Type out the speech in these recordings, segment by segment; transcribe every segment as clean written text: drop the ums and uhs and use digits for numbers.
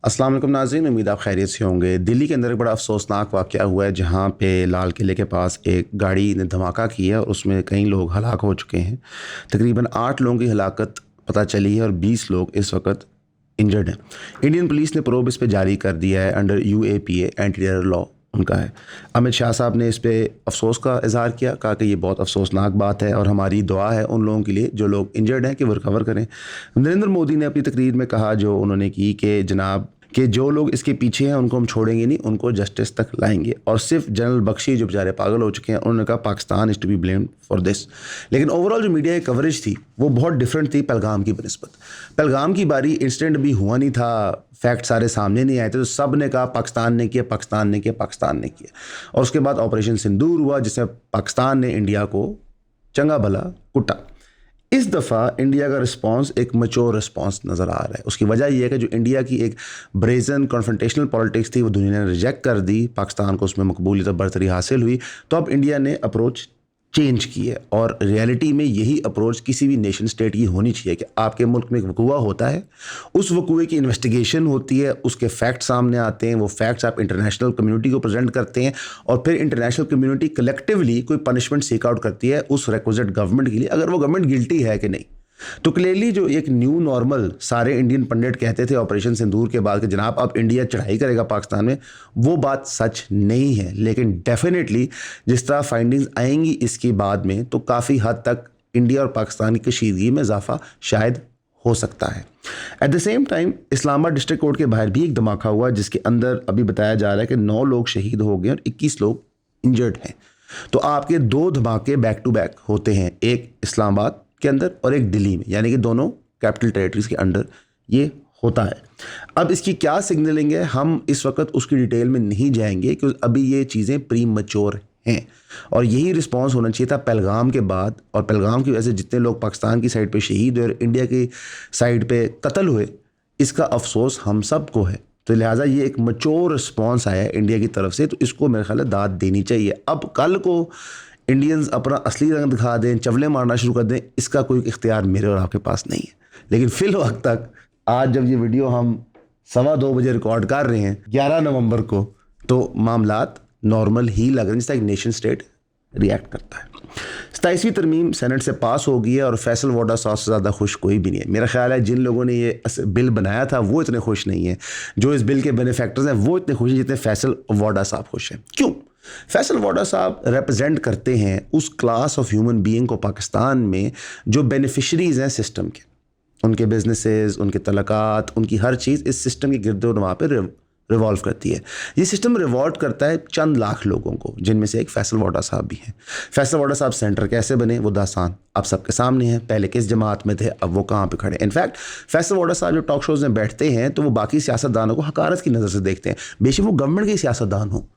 अस्सलाम वालेकुम नाज़रीन, उम्मीद आप खैरियत से होंगे। दिल्ली के अंदर एक बड़ा अफसोसनाक वाक़या हुआ है जहाँ पे लाल किले के पास एक गाड़ी ने धमाका किया और उसमें कई लोग हलाक हो चुके हैं। तकरीबन 8 लोगों की हलाकत पता चली है और 20 लोग इस वक्त इंजर्ड हैं। इंडियन पुलिस ने प्रोब इस पे जारी कर दिया है under UAPA anti terror law उनका है। अमित शाह साहब ने इस पे अफसोस का इजहार किया, कहा कि ये बहुत अफसोसनाक बात है और हमारी दुआ है उन लोगों के लिए जो लोग इंजर्ड हैं कि वो रिकवर करें। नरेंद्र मोदी ने अपनी तकरीर में कहा जो उन्होंने की कि जनाब कि जो लोग इसके पीछे हैं उनको हम छोड़ेंगे नहीं, उनको जस्टिस तक लाएंगे। और सिर्फ जनरल बख्शी जो बेचारे पागल हो चुके हैं उन्होंने कहा Pakistan is to be blamed for this. लेकिन ओवरऑल जो मीडिया की कवरेज थी वो बहुत डिफरेंट थी पहलगाम की बनस्बत। पहलगाम की बारी इंसिडेंट भी हुआ नहीं था, फैक्ट सारे सामने नहीं आए थे, तो सब ने कहा पाकिस्तान ने किया, पाकिस्तान ने किया, पाकिस्तान ने किया। और उसके बाद ऑपरेशन सिंदूर हुआ जिसमें पाकिस्तान ने इंडिया को चंगा भला कुटा। इस दफ़ा इंडिया का रिस्पांस एक मैच्योर रिस्पांस नज़र आ रहा है। उसकी वजह यह है कि जो इंडिया की एक ब्रेजन कॉन्फ्रंटेशनल पॉलिटिक्स थी वो दुनिया ने रिजेक्ट कर दी, पाकिस्तान को उसमें मकबूलियत और बरतरी हासिल हुई। तो अब इंडिया ने अप्रोच चेंज की है और रियलिटी में यही अप्रोच किसी भी नेशन स्टेट की होनी चाहिए कि आपके मुल्क में एक वकूआ होता है, उस वकूए की इन्वेस्टिगेशन होती है, उसके फैक्ट सामने आते हैं, वो फैक्ट्स आप इंटरनेशनल कम्युनिटी को प्रेजेंट करते हैं और फिर इंटरनेशनल कम्युनिटी कलेक्टिवली कोई पनिशमेंट सीक आउट करती है उस रिक्विजिट गवर्नमेंट के लिए, अगर वो गवर्नमेंट गिल्टी है कि नहीं। तो क्लियरली जो एक न्यू नॉर्मल सारे इंडियन पंडित कहते थे ऑपरेशन सिंदूर के बाद कि जनाब अब इंडिया चढ़ाई करेगा पाकिस्तान में, वो बात सच नहीं है। लेकिन डेफिनेटली जिस तरह फाइंडिंग्स आएंगी इसके बाद में तो काफ़ी हद तक इंडिया और पाकिस्तान की कशीदगी में इजाफा शायद हो सकता है। At the same time Islamabad district court के बाहर भी एक धमाका हुआ जिसके अंदर अभी बताया जा रहा है कि 9 लोग शहीद हो गए और 21 लोग इंजर्ड हैं। तो आपके 2 धमाके बैक टू बैक होते हैं, एक इस्लामाबाद के अंदर और एक दिल्ली में, यानी कि दोनों कैपिटल टेरिटरीज के अंडर ये होता है। अब इसकी क्या सिग्नलिंग है हम इस वक्त उसकी डिटेल में नहीं जाएंगे क्योंकि अभी ये चीज़ें प्री मैच्योर हैं और यही रिस्पांस होना चाहिए था पहलगाम के बाद। और पहलगाम की वजह से जितने लोग पाकिस्तान की साइड पे शहीद हुए और इंडिया की साइड पे कत्ल हुए, इसका अफसोस हम सबको है। तो लिहाजा ये एक मैच्योर रिस्पांस आया है इंडिया की तरफ से, तो इसको मेरे ख्याल है दाद देनी चाहिए। अब कल को इंडियंस अपना असली रंग दिखा दें, चवले मारना शुरू कर दें, इसका कोई इख्तियार मेरे और आपके पास नहीं है। लेकिन फिल वक्त तक आज जब ये वीडियो हम 2:15 बजे रिकॉर्ड कर रहे हैं 11 नवंबर को, तो मामलात नॉर्मल ही लग रहे हैं, जिस तरह एक नेशन स्टेट रिएक्ट करता है। 27वीं तरमीम सेनेट से पास हो गई है और फैसल वोडा साहब से ज़्यादा खुश कोई भी नहीं है। मेरा ख्याल है जिन लोगों ने ये बिल बनाया था वो इतने खुश नहीं है, जो इस बिल के बेनिफिक्टर्स हैं वो इतने खुश हैं जितने फैसल वोडा साहब खुश हैं। क्यों? फैसल वोडा साहब रिप्रेजेंट करते हैं उस क्लास ऑफ ह्यूमन बीइंग को पाकिस्तान में जो बेनिफिशरीज हैं सिस्टम के, उनके बिजनेसेस, उनके तलकात, उनकी हर चीज़ इस सिस्टम के गिरदोनवा पे रिवॉल्व करती है। ये सिस्टम रिवॉल्व करता है चंद लाख लोगों को, जिनमें से एक फैसल वोडा साहब भी हैं। फैसल वोडा साहब सेंटर कैसे बने वो दास्तान अब सबके सामने है। पहले किस जमात में थे, अब वो कहाँ पे खड़े। इनफैक्ट फैसल वोडा साहब जो टॉक शोज़ में बैठते हैं तो वो बाकी सियासतदानों को हकारत की नज़र से देखते हैं, बेशक वो गवर्नमेंट के सियासतदान हो।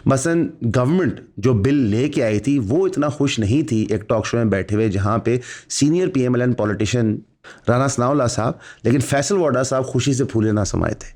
मसलन गवर्नमेंट जो बिल लेके आई थी वो इतना खुश नहीं थी एक टॉक शो में बैठे हुए जहाँ पे senior PMLN politician Rana Sanaullah साहब, लेकिन फैसल वोडा साहब खुशी से फूले ना समाये थे।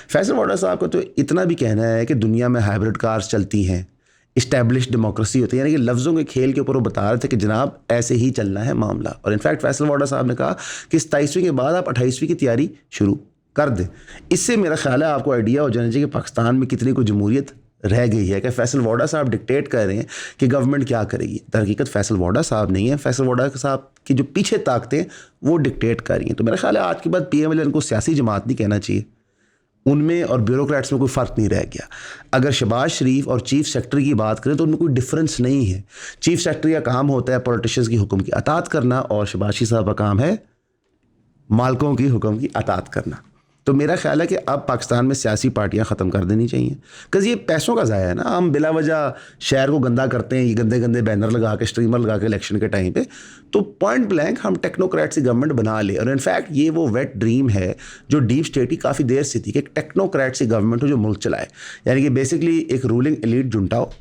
फैसल वोडा साहब को तो इतना भी कहना है कि दुनिया में हाइब्रिड कार्स चलती हैं, इस्टेब्लिश डेमोक्रेसी होती है, यानी कि लफ्ज़ों के खेल के ऊपर वो बता रहे थे कि जनाब ऐसे ही चलना है मामला। और इनफैक्ट फैसल वोडा साहब ने कहा कि 27वीं के बाद आप 28वीं की तैयारी शुरू कर दें। इससे मेरा ख्याल है आपको आइडिया हो जाना चाहिए कि पाकिस्तान में कितनी कोई जमहूरियत रह गई है कि फैसल वोडा साहब डिक्टेट कर रहे हैं कि गवर्नमेंट क्या करेगी। दरहकीकत फैसल वोडा साहब नहीं है, फैसल वोडा साहब की जो पीछे ताकतें वो डिक्टेट कर रही हैं। तो मेरा ख्याल है आज के बाद PMLN को सियासी जमात नहीं कहना चाहिए, उनमें और ब्यूरोक्रेट्स में कोई फ़र्क नहीं रह गया। अगर शहबाज शरीफ और चीफ सेक्रेटरी की बात करें तो उनमें कोई डिफरेंस नहीं है। चीफ सेक्रेटरी का काम होता है पॉलिटिशियंस की हुक्म की अतात करना और शहबाज शरीफ साहब का काम है मालकों की हुक्म की अतात करना। तो मेरा ख्याल है कि अब पाकिस्तान में सियासी पार्टियां ख़त्म कर देनी चाहिए, क्योंकि ये पैसों का ज़ाया है ना। हम बिला वजह शहर को गंदा करते हैं, ये गंदे गंदे बैनर लगा के, स्ट्रीमर लगा के इलेक्शन के टाइम पे, तो पॉइंट ब्लैंक हम टेक्नोक्रेट से गवर्नमेंट बना ले। और इनफैक्ट ये वो वेट ड्रीम है जो डीप स्टेट की काफ़ी देर से थी कि एक टेक्नोक्रेट से गवर्नमेंट हो जो मुल्क चलाए, यानी कि बेसिकली एक रूलिंग एलीट जुंटा हो,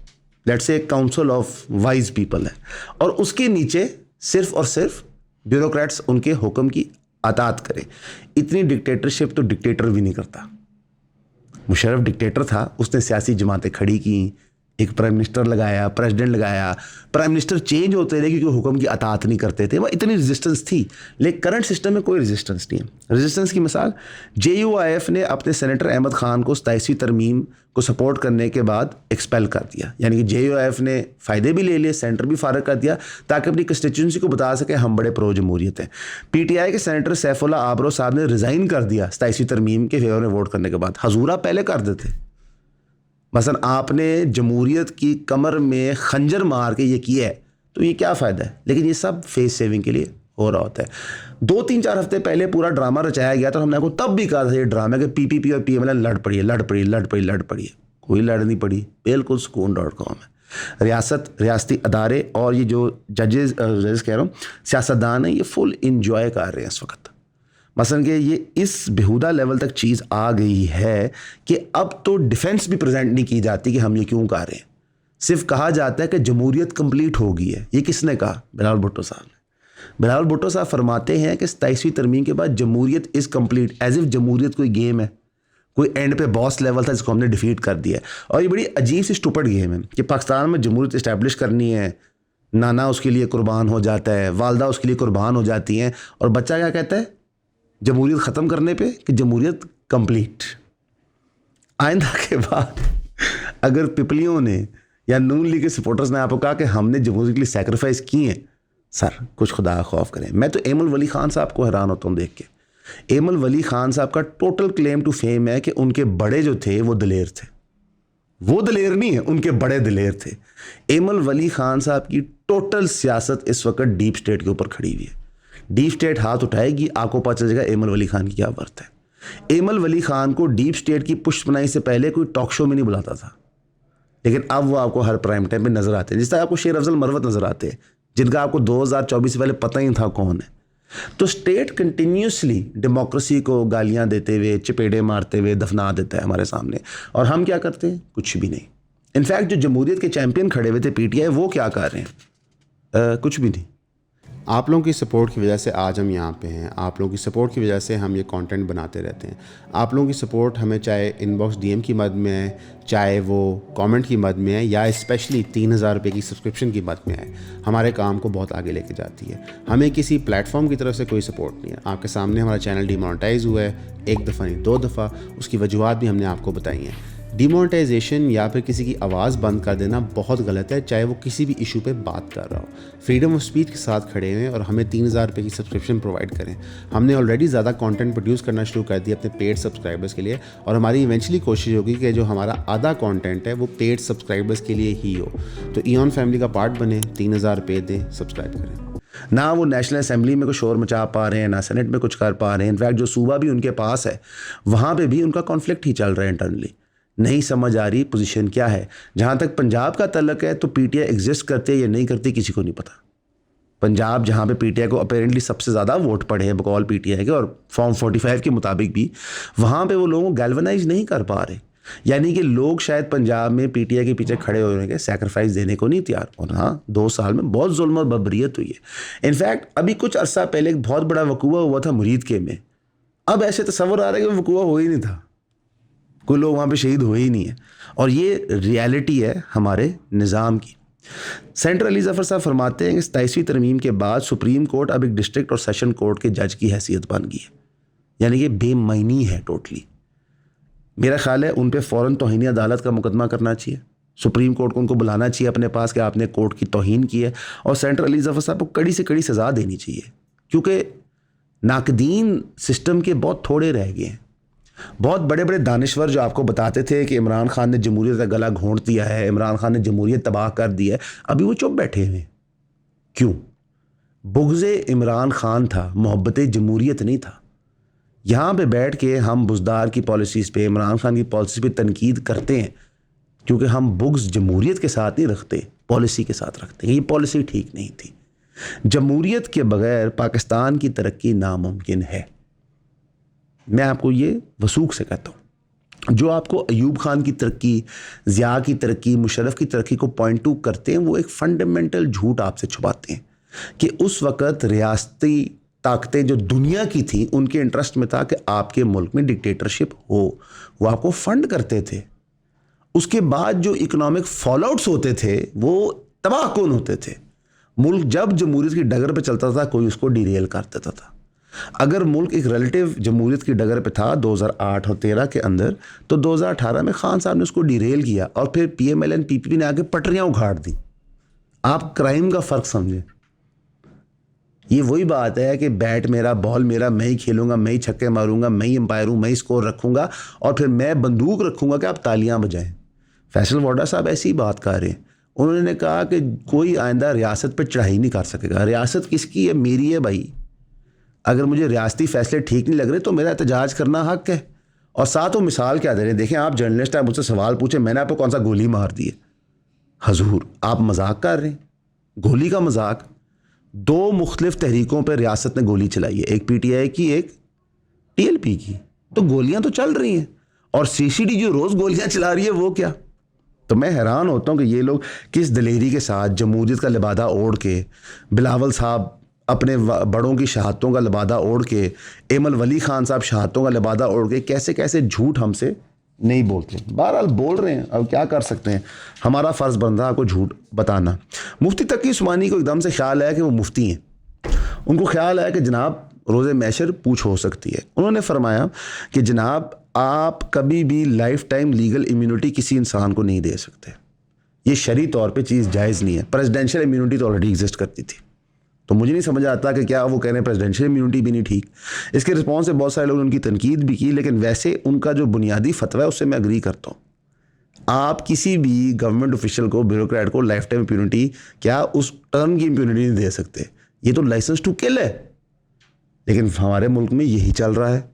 लेट्स से एक काउंसिल ऑफ वाइज पीपल है और उसके नीचे सिर्फ और सिर्फ ब्यूरोक्रेट्स उनके हुक्म की अतात करें। इतनी डिक्टेटरशिप तो डिक्टेटर भी नहीं करता। मुशर्रफ डिक्टेटर था, उसने सियासी जमातें खड़ी की, एक प्राइम मिनिस्टर लगाया, प्रेसिडेंट लगाया, प्राइम मिनिस्टर चेंज होते रहे क्योंकि हुक्म की अतात नहीं करते थे, वह इतनी रेजिस्टेंस थी। लेकिन करंट सिस्टम में कोई रेजिस्टेंस नहीं है। रेजिस्टेंस की मिसाल, JUIF ने अपने सेनेटर अहमद खान को 27वीं तरमीम को सपोर्ट करने के बाद एक्सपेल कर दिया, यानी कि JUIF ने फ़ायदे भी ले लिए, सेंटर भी फारग कर दिया ताकि अपनी कंस्टिट्यूंसी को बता सके हम बड़े प्रो जमहूरियत हैं। PTI के सेनेटर सैफुल्ला आबरो साहब ने रिज़ाइन कर दिया 27वीं तरमीम के फेवर में वोट करने के बाद। हजूरा पहले कर देते। मसलन आपने जमहूरियत की कमर में खंजर मार के ये किया है तो ये क्या फ़ायदा है। लेकिन ये सब फेस सेविंग के लिए हो रहा होता है। 2-3-4 हफ्ते पहले पूरा ड्रामा रचाया गया, तो हमने आपको तब भी कहा था ये ड्रामा कि PPP और PMLN लड़ पड़ी है। कोई लड़ नहीं पड़ी, बिल्कुल सुकून.com है। रियासती अदारे और ये जो जजेस कह रहा हूँ, सियासतदान हैं, ये फुल इंजॉय कर रहे हैं इस वक्त। मसलन कि ये इस बेहुदा लेवल तक चीज़ आ गई है कि अब तो डिफेंस भी प्रेजेंट नहीं की जाती कि हम ये क्यों कर रहे हैं। सिर्फ कहा जाता है कि जमहूरियत कंप्लीट हो गई है। ये किसने कहा? बिलावल भुट्टो साहब ने। बिलावल भुट्टो साहब फरमाते हैं कि 27वीं तरमीम के बाद जमहूरियत इज़ कंप्लीट, एज इफ जमहूरियत कोई गेम है, कोई एंड पे बॉस लेवल था जिसको हमने डिफीट कर दिया। और ये बड़ी अजीब सी स्टूपिड गेम है कि पाकिस्तान में जमहूरियत इस्टेब्लिश करनी है, नाना उसके लिए कुर्बान हो जाता है, वालदा उसके लिए कुर्बान हो जाती हैं, और बच्चा क्या कहता है जमहूरियत ख़त्म करने पे कि जमहूरियत कंप्लीट। आइंदा के बाद अगर पिपलियों ने या नून लीग के सपोर्टर्स ने आपको कहा कि हमने जमहूरियत के लिए सैक्रिफाइस किए हैं, सर कुछ खुदा खौफ करें। मैं तो एमल वली खान साहब को हैरान होता हूँ देख के। एमल वली खान साहब का टोटल क्लेम टू फेम है कि उनके बड़े जो थे वो दलेर थे। वो दलेर नहीं है, उनके बड़े दलेर थे। एमल वली खान साहब की टोटल सियासत इस वक्त डीप स्टेट के ऊपर खड़ी हुई है। डीप स्टेट हाथ उठाएगी, आपको पता चल जाएगा एमल वली खान की क्या वर्थ है। एमल वली खान को डीप स्टेट की पुष्टपनाई से पहले कोई टॉक शो में नहीं बुलाता था, लेकिन अब वो आपको हर प्राइम टाइम पे नजर आते हैं। जिस तरह आपको शेर अफजल मरवत नजर आते हैं, जिनका आपको 2024 से पहले पता ही था कौन है। तो स्टेट कंटिन्यूसली डेमोक्रेसी को गालियां देते हुए, चपेड़े मारते हुए दफना देता है हमारे सामने, और हम क्या करते हैं? कुछ भी नहीं। इनफैक्ट जो जमहूरियत के चैंपियन खड़े हुए थे PTI, वो क्या कर रहे हैं? कुछ भी नहीं। आप लोगों की सपोर्ट की वजह से आज हम यहाँ पे हैं। आप लोगों की सपोर्ट की वजह से हम ये कंटेंट बनाते रहते हैं। आप लोगों की सपोर्ट हमें चाहे इनबॉक्स DM की मद में है, चाहे वो कमेंट की मद में है, या स्पेशली 3000 रुपये की सब्सक्रिप्शन की मद में है, हमारे काम को बहुत आगे लेके जाती है। हमें किसी प्लेटफॉर्म की तरफ से कोई सपोर्ट नहीं है। आपके सामने हमारा चैनल डिमोनेटाइज हुआ है, 1 दफ़ा नहीं 2 दफ़ा। उसकी वजूहत भी हमने आपको बताई हैं। डिमोनेटाइजेशन या फिर किसी की आवाज़ बंद कर देना बहुत गलत है, चाहे वो किसी भी इशू पे बात कर रहा हो। फ्रीडम ऑफ स्पीच के साथ खड़े हुए और हमें 3000 रुपये की सब्सक्रिप्शन प्रोवाइड करें। हमने ऑलरेडी ज़्यादा कंटेंट प्रोड्यूस करना शुरू कर दिया अपने पेड सब्सक्राइबर्स के लिए, और हमारी इवेंचुअली कोशिश होगी कि जो हमारा आधा कंटेंट है वो पेड सब्सक्राइबर्स के लिए ही हो। तो ईऑन फैमिली का पार्ट बने, 3000 रुपये दें, सब्सक्राइब करें। ना वो नेशनल असेंबली में कुछ शोर मचा पा रहे हैं, ना सेनेट में कुछ कर पा रहे हैं। इनफैक्ट जो सूबा भी उनके पास है, वहाँ पे भी उनका कॉन्फ्लिक्ट ही चल रहा है इंटरनली। नहीं समझ आ रही पोजीशन क्या है। जहाँ तक पंजाब का तल्लक है तो PTI एग्जिस्ट करते या नहीं करती किसी को नहीं पता। पंजाब जहाँ पे PTI को अपेरेंटली सबसे ज़्यादा वोट पड़े हैं बकौल PTI के, और फॉर्म 45 के मुताबिक भी वहाँ पे वो लोगों को गैल्वनाइज नहीं कर पा रहे। यानी कि लोग शायद पंजाब में PTI के पीछे खड़े होने के सैक्रिफाइस देने को नहीं तैयार। और हाँ, 2 साल में बहुत जुल्म और बबरियत हुई है। इनफैक्ट अभी कुछ अरसा पहले एक बहुत बड़ा वकूआ हुआ था मुरीद के में। अब ऐसे तस्वर आ रहा है कि वकूआ हो ही नहीं था, कोई लोग वहाँ पे शहीद हुए ही नहीं है। और ये रियलिटी है हमारे निज़ाम की। सेंटर अली ज़फ़र साहब फरमाते हैं कि 27वीं तरमीम के बाद सुप्रीम कोर्ट अब एक डिस्ट्रिक्ट और सेशन कोर्ट के जज की हैसियत बन गई है, यानी कि बेमैनी है टोटली। मेरा ख्याल है उन पे फ़ौरन तौहीन अदालत का मुकदमा करना चाहिए। सुप्रीम कोर्ट को उनको बुलाना चाहिए अपने पास कि आपने कोर्ट की तौहीन की है, और सेंटर अली ज़फ़र साहब को कड़ी से कड़ी सज़ा देनी चाहिए, क्योंकि नाकदीन सिस्टम के बहुत थोड़े रह गए हैं। बहुत बड़े बड़े दानिश्वर जो आपको बताते थे कि इमरान खान ने जमहूरियत का गला घोंट दिया है, इमरान खान ने जमहूरियत तबाह कर दी है, अभी वो चुप बैठे हुए। क्यों? बुग़्ज़े इमरान खान था, मोहब्बत जमहूरियत नहीं था। यहाँ पे बैठ के हम बुज़दार की पॉलिसीज़ पे, इमरान खान की पॉलिसी पे तनकीद करते हैं, क्योंकि हम बुग़्ज़ जमहूरियत के साथ नहीं रखते, पॉलिसी के साथ रखते हैं। ये पॉलिसी ठीक नहीं थी। जमहूरियत के बग़ैर पाकिस्तान की तरक्की नामुमकिन है। मैं आपको ये वसूख से कहता हूँ। जो आपको अयूब खान की तरक्की, ज़िया की तरक्की, मुशर्रफ की तरक्की को पॉइंट टू करते हैं, वो एक फंडामेंटल झूठ आपसे छुपाते हैं कि उस वक़्त रियासती ताकतें जो दुनिया की थी उनके इंटरेस्ट में था कि आपके मुल्क में डिक्टेटरशिप हो। वो आपको फंड करते थे, उसके बाद जो इकोनॉमिक फॉलोआउट्स होते थे वो तबाह कौन होते थे। मुल्क जब जमहूरियत की डगर पे चलता था कोई उसको डिरेल कर देता था। अगर मुल्क एक रिलेटिव जमहूरियत की डगर पे था 2008 और 13 के अंदर, तो 2018 में खान साहब ने उसको डिरेल किया और फिर PMLN PPP ने आके पटरियां उखाड़ दी। आप क्राइम का फ़र्क समझें। ये वही बात है कि बैट मेरा, बॉल मेरा, मैं ही खेलूंगा, मैं ही छक्के मारूंगा, मैं ही एम्पायर हूँ, मैं ही स्कोर रखूंगा और फिर मैं बंदूक रखूंगा कि आप तालियां बजाएं। फैसल वाडा साहब ऐसी ही बात कर रहे हैं। उन्होंने कहा कि कोई आइंदा रियासत पर चढ़ाई नहीं कर सकेगा। रियासत किसकी है? मेरी है भाई। अगर मुझे रियासती फैसले ठीक नहीं लग रहे तो मेरा एहतजाज करना हक है। और साथ वो मिसाल क्या दे रहे हैं, देखें आप जर्नलिस्ट हैं, मुझसे सवाल पूछे, मैंने आपको कौन सा गोली मार दी है? हजूर आप मजाक कर रहे हैं? गोली का मजाक? 2 मुख्तलिफ तहरीकों पर रियासत ने गोली चलाई है, एक PTI की, एक TLP की। तो गोलियां तो चल रही हैं और CCD जो रोज़ गोलियां चला रही है वो क्या? तो मैं हैरान होता हूँ कि ये लोग किस दलेरी के साथ जमहूरियत का लिबादा ओढ़ के, बिलावल साहब अपने बड़ों की शहादतों का लिबादा ओढ़ के, एमल वली खान साहब शहादतों का लिबादा ओढ़ के कैसे कैसे झूठ हमसे नहीं बोलते। बहरहाल बोल रहे हैं, अब क्या कर सकते हैं, हमारा फ़र्ज़ बन रहा है आपको झूठ बताना। मुफ्ती तकी उस्मानी को एकदम से ख्याल है कि वो मुफ्ती हैं। उनको ख्याल है कि जनाब रोज़े मैशर पूछ हो सकती है। उन्होंने फरमाया कि जनाब आप कभी भी लाइफ टाइम लीगल इम्यूनिटी किसी इंसान को नहीं दे सकते। ये शरई तौर पे चीज़ जायज़ नहीं है। प्रेसिडेंशियल इम्यूनिटी तो ऑलरेडी एग्जिस्ट करती थी। तो मुझे नहीं समझ आता कि क्या वो कह रहे हैं प्रेसिडेंशियल इम्यूनिटी भी नहीं ठीक। इसके रिस्पॉन्स से बहुत सारे लोगों ने उनकी तनकीद भी की, लेकिन वैसे उनका जो बुनियादी फतवा है उससे मैं अग्री करता हूँ। आप किसी भी गवर्नमेंट ऑफिशियल को, ब्यूरोक्रेट को लाइफ टाइम इम्यूनिटी, क्या उस टर्म की इम्यूनिटी नहीं दे सकते। ये तो लाइसेंस टू किल है। लेकिन हमारे मुल्क में यही चल रहा है।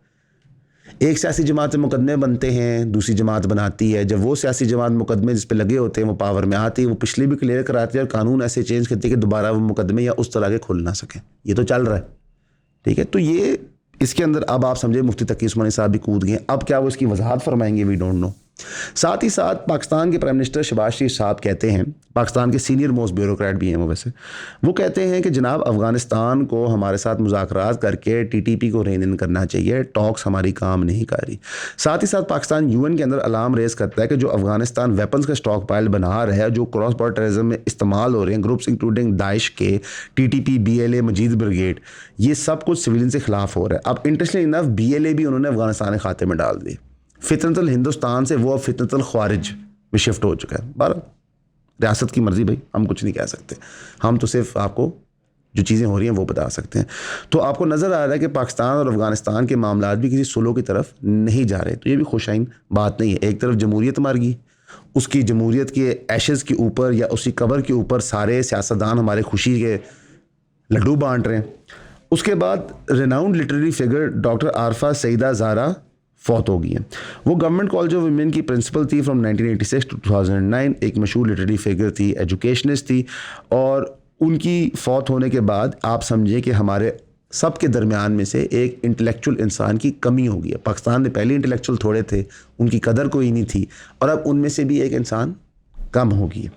एक सियासी जमात से मुकदमे बनते हैं, दूसरी जमात बनाती है। जब वो सियासी जमात मुकदमे जिस पे लगे होते हैं वो पावर में आती है, वो पिछले भी क्लियर कराती है और कानून ऐसे चेंज करती है कि दोबारा वो मुकदमे या उस तरह के खुल ना सकें। ये तो चल रहा है, ठीक है। तो ये इसके अंदर अब आप समझे मुफ्ती तकी उस्मानी साहब भी कूद गए। अब क्या वो इसकी वजाहत फरमाएंगे, वी डोंट नो। साथ ही साथ पाकिस्तान के प्राइम मिनिस्टर शहबाज शरीफ साहब कहते हैं, पाकिस्तान के सीनियर मोस्ट ब्यूरोक्रेट भी हैं वो, वैसे वो कहते हैं कि जनाब अफ़गानिस्तान को हमारे साथ मुज़ाकरात करके TTP को रेन इन करना चाहिए, टॉक्स हमारी काम नहीं कर रही। साथ ही साथ पाकिस्तान UN के अंदर अलार्म रेज करता है कि जो अफ़गानिस्तान वेपन्स का स्टॉक पाइल बना रहा है, जो क्रॉस बॉर्डर टेररिज्म में इस्तेमाल हो रहे हैं ग्रुप्स इंक्लूडिंग दाइश के, TTP, BLA, मजीद ब्रिगेड, ये सब कुछ सिविलियन से खिलाफ हो रहा है। अब इंटरेस्टिंग इनफ BLA भी उन्होंने अफगानिस्तान के खाते में डाल दी। फितरतल हिंदुस्तान से वो अब फितरतल ख्वारिज में शिफ्ट हो चुका है। बार रियासत की मर्जी भाई, हम कुछ नहीं कह सकते। हम तो सिर्फ आपको जो चीज़ें हो रही हैं वो बता सकते हैं। तो आपको नज़र आ रहा है कि पाकिस्तान और अफगानिस्तान के मामला भी किसी सुलह की तरफ नहीं जा रहे। तो ये भी खुशाइन बात नहीं है। एक तरफ जमहूरियत मर गई, उसकी जमहूरियत के एशेज़ के ऊपर या उसी कबर के ऊपर सारे सियासतदान हमारे खुशी के लड्डू बांट रहे हैं। उसके बाद renowned literary figure doctor Arfa Saeeda Zahra फौत हो गई है। वो गवर्नमेंट कॉलेज ऑफ वुमेन की प्रिंसिपल थी फ्रॉम 1986 टू 2009। एक मशहूर लिटरेरी फिगर थी, एजुकेशनिस्ट थी। और उनकी फौत होने के बाद आप समझिए कि हमारे सब के दरमियान में से एक इंटेलेक्चुअल इंसान की कमी हो गई है। पाकिस्तान में पहले इंटेलेक्चुअल थोड़े थे, उनकी कदर कोई नहीं थी, और अब उनमें से भी एक इंसान कम होगी।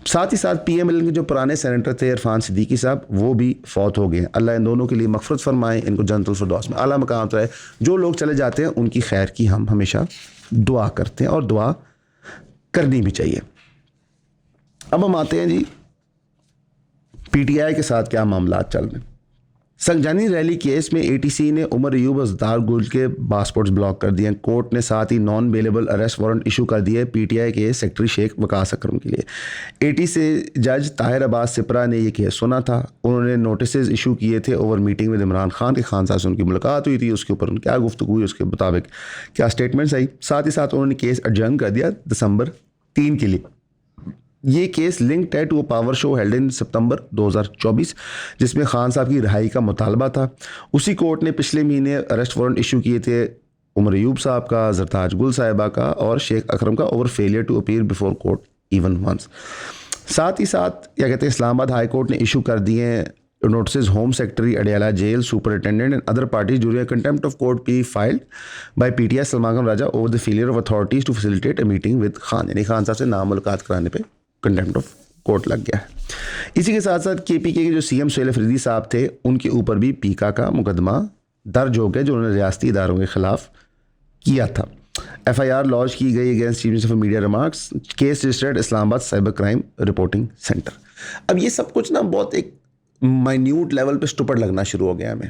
साथ ही साथ PMLN के जो पुराने सेनेटर थे इरफान सिद्दीकी साहब, वो भी फौत हो गए। अल्लाह इन दोनों के लिए मग़फ़िरत फरमाए, इनको जन्नतुल फ़िरदौस में आला मकाम रहे। जो लोग चले जाते हैं उनकी खैर की हम हमेशा दुआ करते हैं और दुआ करनी भी चाहिए। अब हम आते हैं जी PTI के साथ क्या मामला चल रहे हैं। संगजानी रैली केस में ATC ने उमर अयूब और ज़दार गुल के पासपोर्ट्स ब्लॉक कर दिए। कोर्ट ने साथ ही non bailable arrest warrant issue कर दिए PTI के सेक्रेटरी शेख वकास अकरम के लिए। AT से जज ताहिर अब्बास सिपरा ने यह केस सुना था। उन्होंने नोटिस इशू किए थे ओवर मीटिंग में इमरान खान के खान साहब से उनकी मुलाकात हुई थी, उसके ऊपर क्या गुफ्तगू हुई, उसके मुताबिक क्या स्टेटमेंट्स आई। साथ ही साथ उन्होंने केस एडजर्न कर दिया December 3 के लिए। ये केस लिंक्ड है to a power show held in सितंबर 2024 जिसमें खान साहब की रिहाई का मुतालबा था। उसी कोर्ट ने पिछले महीने अरेस्ट वारंट इशू किए थे उमर अयूब साहब का, जरताज गुल साहिबा का और शेख अकरम का over failure to appear before court even once. साथ ही साथ क्या कहते हैं इस्लामाबाद हाई कोर्ट ने इशू कर दिए notices Home Secretary Adiala Jail Superintendent and other parties during a contempt of court plea filed by PTI Salman Khan Raja over the failure of authorities to facilitate a meeting with Khan। यानी खान साहब से नामुलाकात कराने पे contempt of court लग गया है। इसी के साथ साथ KPK के जो CM सुहेल अफरीदी साहब थे उनके ऊपर भी पीका का मुकदमा दर्ज हो गया जो उन्होंने रियासती इदारों के खिलाफ किया था। FIR लॉन्च की गई against chief minister for media remarks, case registered Islamabad cyber crime reporting centre. अब ये सब कुछ ना बहुत एक माइन्यूट लेवल पे स्टूपिड लगना शुरू हो गया हमें।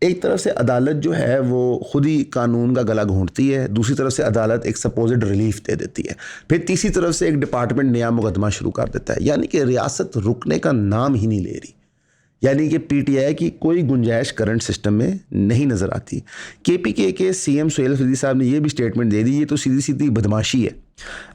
एक तरफ से अदालत जो है वो खुद ही कानून का गला घोंटती है, दूसरी तरफ से अदालत एक सपोजिड रिलीफ दे देती है, फिर तीसरी तरफ से एक डिपार्टमेंट नया मुकदमा शुरू कर देता है। यानी कि रियासत रुकने का नाम ही नहीं ले रही। यानी कि PTI की कोई गुंजाइश करंट सिस्टम में नहीं नज़र आती। KPK के CM सुहेल अफरीदी साहब ने ये भी स्टेटमेंट दे दी, ये तो सीधी सीधी बदमाशी है।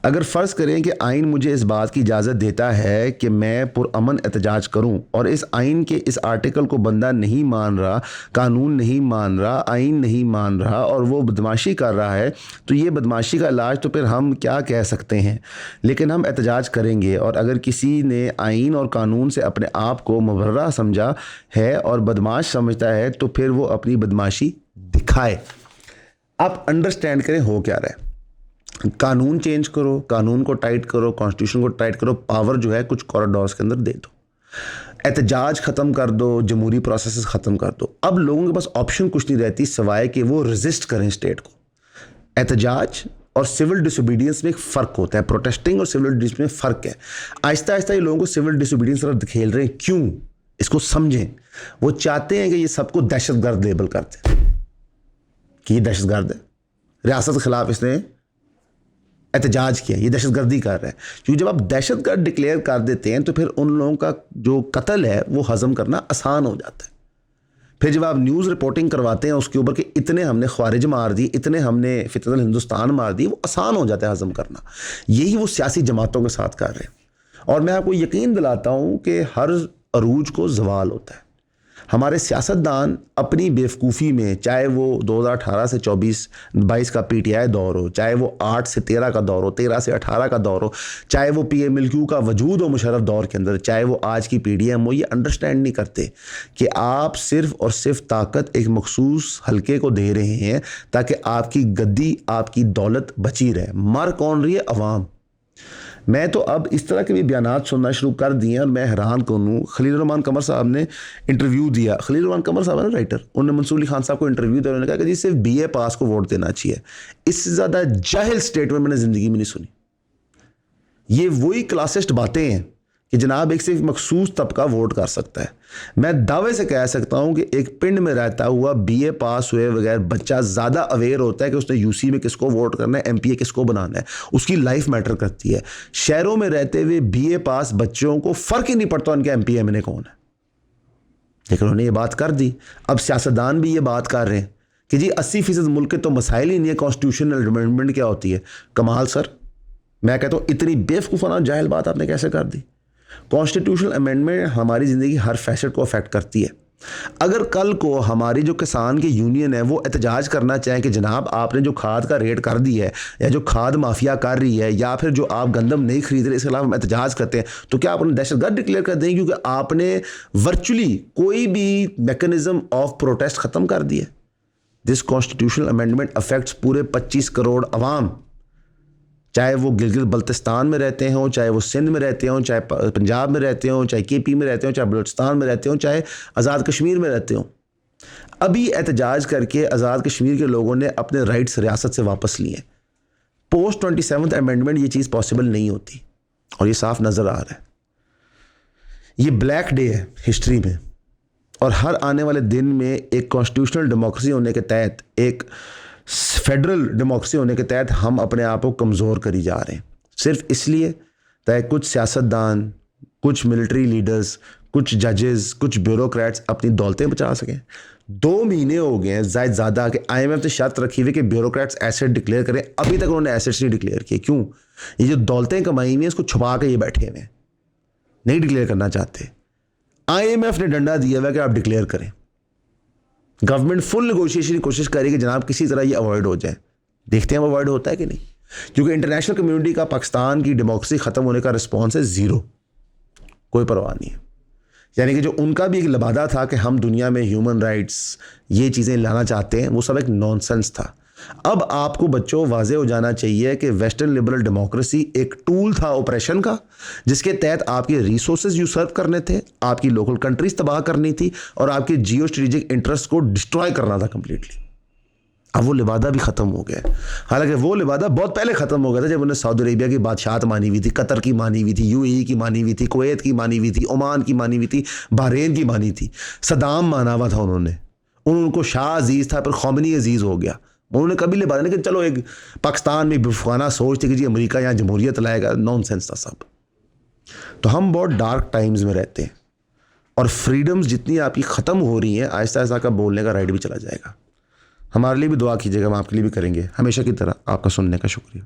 अगर फ़र्ज़ करें कि आइन मुझे इस बात की इजाज़त देता है कि मैं पुरअमन एहतजाज करूं और इस आइन के इस आर्टिकल को बंदा नहीं मान रहा, कानून नहीं मान रहा, आइन नहीं मान रहा और वो बदमाशी कर रहा है, तो ये बदमाशी का इलाज तो फिर हम क्या कह सकते हैं। लेकिन हम एहतजाज करेंगे और अगर किसी ने आइन और कानून से अपने आप को मुबर्रा समझा है और बदमाश समझता है तो फिर वो अपनी बदमाशी दिखाए। आप अंडरस्टैंड करें हो क्या रहा है। कानून चेंज करो, कानून को टाइट करो, कॉन्स्टिट्यूशन को टाइट करो, पावर जो है कुछ कॉरिडोर्स के अंदर दे दो, एहतजाज ख़त्म कर दो, जमहूरी प्रोसेस ख़त्म कर दो। अब लोगों के पास ऑप्शन कुछ नहीं रहती सिवाय कि वो रेजिस्ट करें स्टेट को। एहतजाज और सिविल डिसोबीडियंस में एक फ़र्क होता है, प्रोटेस्टिंग और सिविल डिसोबीडियंस में फ़र्क है। आहिस्ता आहिस्ता ये लोगों को सिविल डिसोबीडियंस तरफ धकेल रहे हैं। क्यों? इसको समझें। वो चाहते हैं कि ये सबको दहशतगर्द लेबल करते हैं कि ये दहशतगर्द है, रियासत के खिलाफ इसने एहतजाज किया, ये दहशतगर्दी कर रहा है। क्योंकि जब आप दहशतगर्द डिक्लेयर कर देते हैं तो फिर उन लोगों का जो कत्ल है वो हज़म करना आसान हो जाता है। फिर जब आप न्यूज़ रिपोर्टिंग करवाते हैं उसके ऊपर कि इतने हमने ख्वारिज मार दी, इतने हमने फितरत हिंदुस्तान मार दी, वो आसान हो जाता है हज़म करना। यही वो सियासी जमातों के साथ कर रहे हैं। और मैं आपको यकीन दिलाता हूँ कि हर अरूज को ज़वाल होता है। हमारे सियासतदान अपनी बेवकूफ़ी में, चाहे वो 2018 से 22 का PTI दौर हो, चाहे वो 8 से 13 का दौर हो, 13 से 18 का दौर हो, चाहे वो PMLQ का वजूद हो मुशर्रफ दौर के अंदर, चाहे वो आज की PDM हो, ये अंडरस्टैंड नहीं करते कि आप सिर्फ़ और सिर्फ ताकत एक मखसूस हल्के को दे रहे हैं ताकि आपकी गद्दी, आपकी दौलत बची रहे। मर कौन रही है? अवाम। मैं तो अब इस तरह के भी बयानात सुनना शुरू कर दिए और मैं हैरान कौन हूँ। खलील रहमान कमर साहब ने इंटरव्यू दिया। खलील रहमान कमर साहब है ना राइटर, उन्होंने मंसूर अली खान साहब को इंटरव्यू दिया। उन्होंने कहा कि जी सिर्फ BA पास को वोट देना चाहिए। इससे ज़्यादा जाहिल स्टेटमेंट मैंने ज़िंदगी में नहीं सुनी। ये वही क्लासिस्ट बातें हैं कि जनाब एक सिर्फ मखसूस तबका वोट कर सकता है। मैं दावे से कह सकता हूं कि एक पिंड में रहता हुआ BA पास हुए बगैर बच्चा ज़्यादा अवेयर होता है कि उसने UC में किसको वोट करना है, MPA किसको बनाना है, उसकी लाइफ मैटर करती है। शहरों में रहते हुए BA पास बच्चों को फ़र्क ही नहीं पड़ता उनके MPA MNA कौन है। लेकिन उन्होंने ये बात कर दी। अब सियासतदान भी ये बात कर रहे हैं कि जी 80% मुल्क के तो मसाइल ही नहीं है, कॉन्स्टिट्यूशनल अमेंडमेंट क्या होती है। कमाल सर, मैं कहता हूँ इतनी बेवकूफ़ाना जाहिल बात आपने कैसे कर दी। कॉन्स्टिट्यूशनल अमेंडमेंट हमारी ज़िंदगी हर फैसेट को अफेक्ट करती है। अगर कल को हमारी जो किसान की यूनियन है वो एहतजाज करना चाहे कि जनाब आपने जो खाद का रेट कर दी है या जो खाद माफिया कर रही है या फिर जो आप गंदम नहीं खरीद रहे, इसके खिलाफ हम एहतजाज करते हैं, तो क्या आप उन्हें दहशतगर्द डिक्लेयर कर देंगे क्योंकि आपने वर्चुअली कोई भी मैकेनिज्म ऑफ प्रोटेस्ट ख़त्म कर दिया। दिस कॉन्स्टिट्यूशनल अमेंडमेंट अफेक्ट्स पूरे 25 करोड़ अवाम, चाहे वो गिलगित बल्तिस्तान में रहते हों, चाहे वो सिंध में रहते हों, चाहे पंजाब में रहते हों, चाहे KP में रहते हों, चाहे बलूचिस्तान में रहते हों, चाहे आज़ाद कश्मीर में रहते हों। अभी एहतजाज करके आज़ाद कश्मीर के लोगों ने अपने राइट्स रियासत से वापस लिए। पोस्ट 27th अमेंडमेंट ये चीज़ पॉसिबल नहीं होती और ये साफ नज़र आ रहा है। ये ब्लैक डे है हिस्ट्री में और हर आने वाले दिन में एक कॉन्स्टिट्यूशनल डेमोक्रेसी होने के तहत, एक फेडरल डेमोक्रेसी होने के तहत हम अपने आप को कमज़ोर करी जा रहे हैं सिर्फ इसलिए ताकि कुछ सियासतदान, कुछ मिलिट्री लीडर्स, कुछ जजेस, कुछ ब्यूरोक्रेट्स अपनी दौलतें बचा सकें। 2 महीने हो गए हैं ज़्यादा कि IMF ने शर्त रखी हुई कि ब्यूरोक्रेट्स एसेट डिक्लेयर करें, अभी तक उन्होंने एसेट्स नहीं डिक्लेयर किए। क्यों? ये जो दौलतें कमाई हुई हैं इसको छुपा के ये बैठे हुए हैं, नहीं डिक्लेयर करना चाहते। IMF ने डंडा दिया हुआ कि आप डिक्लेयर करें। गवर्नमेंट फुल नेगोशिएशन की कोशिश करेगी कि जनाब किसी तरह ये अवॉइड हो जाए। देखते हैं वो अवॉइड होता है कि नहीं, क्योंकि इंटरनेशनल कम्युनिटी का पाकिस्तान की डेमोक्रेसी ख़त्म होने का रिस्पॉन्स है 0, कोई परवाह नहीं है। यानी कि जो उनका भी एक लबादा था कि हम दुनिया में ह्यूमन राइट्स ये चीज़ें लाना चाहते हैं, वो सब एक नॉनसेंस था। अब आपको बच्चों वाजे हो जाना चाहिए कि वेस्टर्न लिबरल डेमोक्रेसी एक टूल था ऑपरेशन का, जिसके तहत आपके रिसोर्सेज यूसर्व करने थे, आपकी लोकल कंट्रीज तबाह करनी थी और आपके जियो स्ट्रेटेजिक इंटरेस्ट को डिस्ट्रॉय करना था कंप्लीटली। अब वो लिबादा भी ख़त्म हो गया है। हालांकि वो लिबादा बहुत पहले ख़त्म हो गया था, जब उन्होंने सऊदी अरेबिया की बादशाहत मानी हुई थी, कतर की मानी हुई थी, यूएई की मानी हुई थी, कुवैत की मानी हुई थी, ओमान की मानी हुई थी, बहरीन की मानी थी, सदाम माना हुआ था उन्होंने। उनको शाह अजीज़ था, पर ख़ोमेनी अजीज़ हो गया। उन्होंने कभी लिबादा नहीं कि चलो एक पाकिस्तान में बेवकूफ़ाना सोच थी कि जी अमेरिका यहाँ जमहूरियत लाएगा, नॉनसेंस था सब। तो हम बहुत डार्क टाइम्स में रहते हैं, और फ्रीडम्स जितनी आपकी ख़त्म हो रही हैं, आहिस्ता आहिस्ता का बोलने का राइट भी चला जाएगा। हमारे लिए भी दुआ कीजिएगा, हम आपके लिए भी करेंगे। हमेशा की तरह आपका सुनने का शुक्रिया।